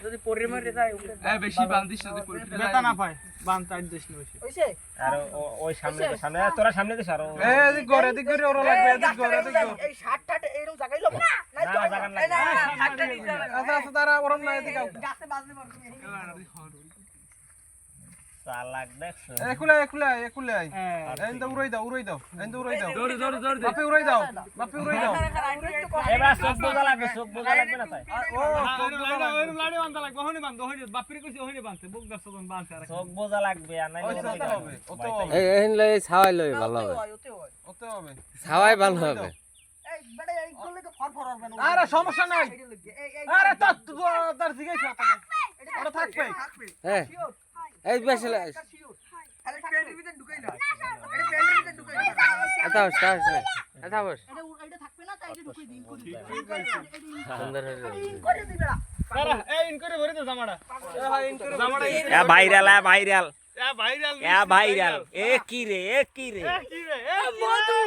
যদি পরে মরে যায় বেশি বান্ধিস যদি পরে বেতা না পায় বান টাইট দিস না বেশি হইছে আর ওই সামনে তোরা সামনে দিস আর এদিক করে ওরা লাগবে এদিক করে এই 60 টাটে এরকম জায়গায় লব না না জায়গা না না 60 টা নিচে আচ্ছা তারা ওরম না এদিক গাছে বাজলে পারবো চালাক দেখছ একুলে এন্ড উড়াই দাও জোরে বাপে উড়াই দাও এবার চোখ বোঝা লাগবে না তাই ও লাড়ি বান্ধা লাগবে ওহনে বান্ধ ওহনে বাপির কইছে ওহনে বান্ধে বুক গাছ তখন বান্ধে আর চোখ বোঝা লাগবে আর নাইলে হবে ওতে এই লই ছাওয়াই লই ভালো হবে ওতে হবে ছাওয়াই ভালো হবে এই বেটা এই করলে তো ফরফর হবে না আরে সমস্যা নাই আরে তার জিগাইছ ওটা থাকবে হ্যাঁ এই বেশি আরে প্যান্টের ভিতরে ঢুকাই না এটা প্যান্টের ভিতরে ঢুকাই না এটা বস এটা বস এটা থাকবে না তাই এটা ঢুকাই দিন করে সুন্দর হয়ে করে দিবেড়া তারা এই ইন করে ভরে দে জামাটা জামাটা এ ভাইরাল ভাইরাল এ কি রে কি রে মধু